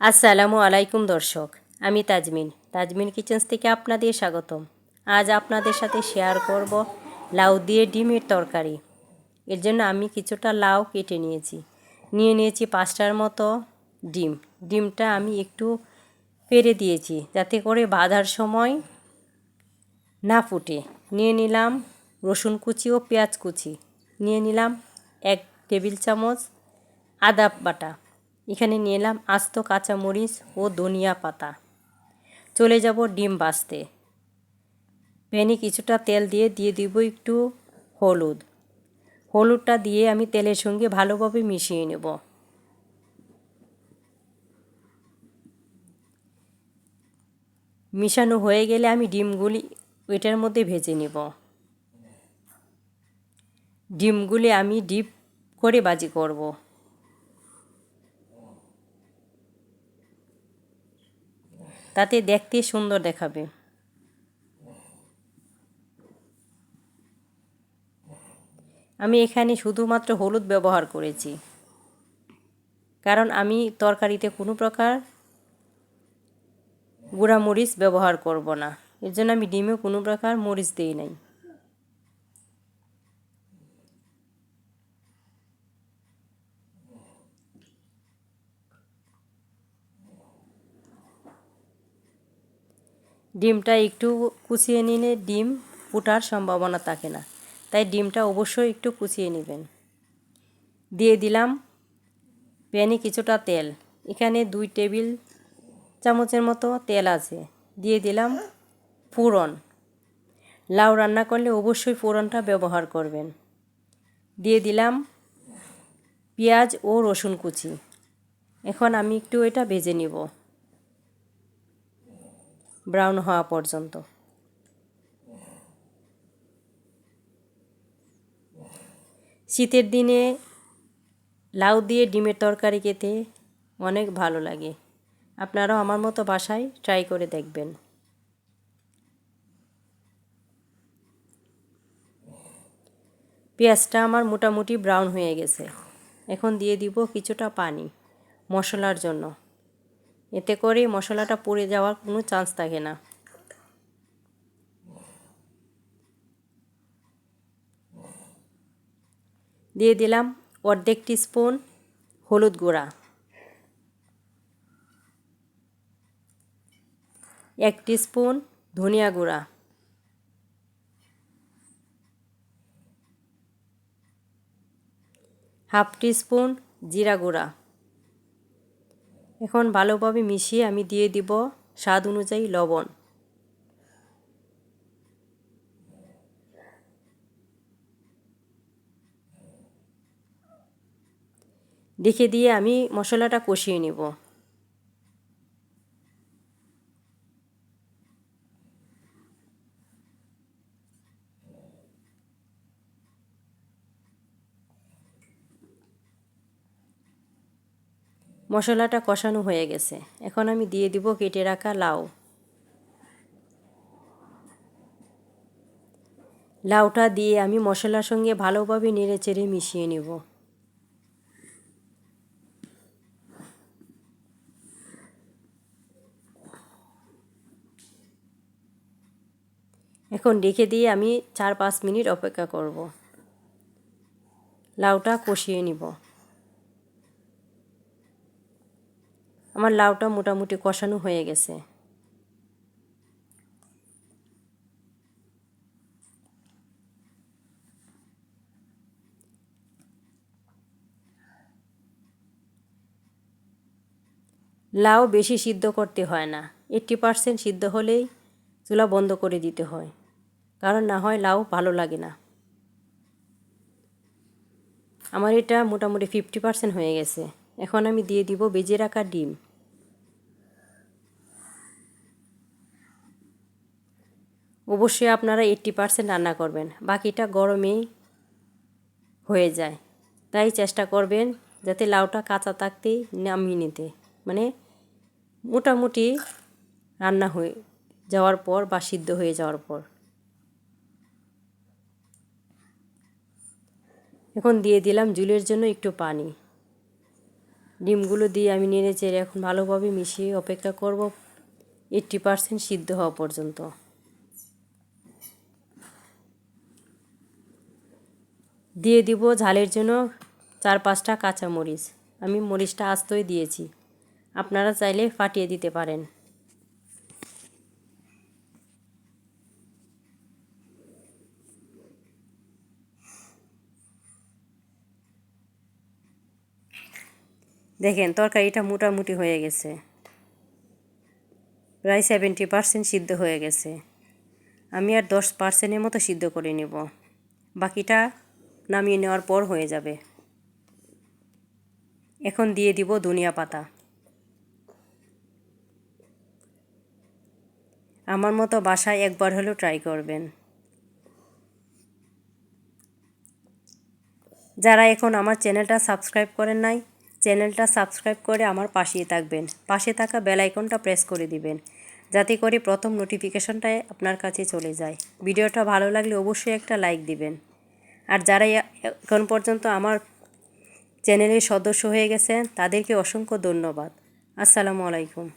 আসসালামু আলাইকুম দর্শক, আমি তাজমিন কিচেন্স থেকে আপনাদের স্বাগতম। আজ আপনাদের সাথে শেয়ার করব লাউ দিয়ে ডিমের তরকারি। এর জন্য আমি কিছুটা লাউ কেটে নিয়েছি 5টার মতো ডিমটা আমি একটু পেরে দিয়েছি যাতে করে ভাজার সময় না ফুটে। নিয়ে নিলাম রসুন কুচি ও পেঁয়াজ কুচি, নিয়ে নিলাম 1 টেবিল চামচ আদা বাটা, এখানে নিলাম আস্ত কাঁচামরিচ ও ধনিয়া পাতা। চলে যাব ডিম ভাজতে। প্যানে কিছুটা তেল দিয়ে দিব একটু হলুদটা দিয়ে আমি তেলের সঙ্গে ভালোভাবে মিশিয়ে নেব। মিশানো হয়ে গেলে আমি ডিমগুলি এটার মধ্যে ভেজে নেব। ডিমগুলি আমি ডিপ করে ভাজি করব। তাতে দেখতে সুন্দর দেখাবে। আমি এখানে শুধুমাত্র হলুদ ব্যবহার করেছি, কারণ আমি তরকারিতে কোনো প্রকার গুঁড়া মরিচ ব্যবহার করব না। এর জন্য আমি ডিমে কোনো প্রকার মরিচ দিই নাই। ডিমটা একটু কুচিয়ে নিলে ডিম ফুটার সম্ভাবনা থাকে না, তাই ডিমটা অবশ্যই একটু কুচিয়ে নেবেন। দিয়ে দিলাম প্যানে কিছুটা তেল, এখানে 2 টেবিল চামচের মতো তেল আছে। দিয়ে দিলাম ফোড়ন। লাউ রান্না করলে অবশ্যই ফোড়নটা ব্যবহার করবেন। দিয়ে দিলাম পেঁয়াজ ও রসুন কুচি। এখন আমি একটু এটা ভেজে নিব ব্রাউন হওয়া পর্যন্ত। শীতের দিনে লাউ দিয়ে ডিমের তরকারি খেতে অনেক ভালো লাগে। আপনারাও আমার মতো বাসায় ট্রাই করে দেখবেন। পেঁয়াজটা আমার মোটামুটি ব্রাউন হয়ে গেছে। এখন দিয়ে দিব কিছুটা পানি মশলার জন্য, এতে করে মশলাটা পুড়ে যাওয়ার কোনো চান্স থাকে না। দিয়ে দিলাম অর্ধেক টিস্পুন হলুদ গুঁড়া, 1 টিস্পুন ধনিয়া গুঁড়া, হাফ টিস্পুন জিরা গুঁড়া। এখন ভালোভাবে মিশিয়ে আমি দিয়ে দিব স্বাদ অনুযায়ী লবণ। রেখে দিয়ে আমি মশলাটা কষিয়ে নেব। মশলাটা কষানো হয়ে গেছে, এখন আমি দিয়ে দিব কেটে রাখা লাউ। লাউটা দিয়ে আমি মশলার সঙ্গে ভালোভাবে নেড়েচেড়ে মিশিয়ে নেব। এখন রেখে দিয়ে আমি 4-5 মিনিট অপেক্ষা করব। লাউটা কষিয়ে নিব। আমার লাউটা মোটামুটি কষানো হয়ে গেছে। লাউ বেশি সিদ্ধ করতে হয় না, 80% সিদ্ধ হলেই চুলা বন্ধ করে দিতে হয়, কারণ না হয় লাউ ভালো লাগে না। আমার এটা মোটামুটি 50% হয়ে গেছে। এখন আমি দিয়ে দিব ভেজে রাখা ডিম। অবশ্যই আপনারা 80% রান্না করবেন, বাকিটা গরমেই হয়ে যায়। তাই চেষ্টা করবেন যাতে লাউটা কাঁচা থাকতেই নামিয়ে নিতে, মানে মোটামুটি রান্না হয়ে যাওয়ার পর বা সিদ্ধ হয়ে যাওয়ার পর। এখন দিয়ে দিলাম ঝোলের জন্য একটু পানি। ডিমগুলো দিয়ে আমি নেড়ে চেড়ে এখন ভালোভাবে মিশিয়ে অপেক্ষা করব 80% সিদ্ধ হওয়া পর্যন্ত। দিয়ে দিব ঝালের জন্য 4-5টা কাঁচামরিচ। আমি মরিচটা আস্তই দিয়েছি, আপনারা চাইলে ফাটিয়ে দিতে পারেন। দেখেন তরকারিটা মোটামুটি হয়ে গেছে, প্রায় 70% সিদ্ধ হয়ে গেছে। আমি আর 10%-এর মতো সিদ্ধ করে নেব, বাকিটা নামিয়ে নেওয়ার পর হয়ে যাবে। এখন দিয়ে দিব ধনিয়া পাতা। আমার মতো বাসায় একবার হলেও ট্রাই করবেন। যারা এখন আমার চ্যানেলটা সাবস্ক্রাইব করেন নাই, চ্যানেলটা সাবস্ক্রাইব করে আমার পাশেই থাকবেন। পাশে থাকা বেল আইকনটা প্রেস করে দিবেন, যাতে করে প্রথম নোটিফিকেশনটাই আপনার কাছে চলে যায়। ভিডিওটা ভালো লাগলে অবশ্যই একটা লাইক দিবেন। আর যারা এখন পর্যন্ত আমার চ্যানেলের সদস্য হয়ে গেছেন তাদেরকে অসংখ্য ধন্যবাদ। আসসালামু আলাইকুম।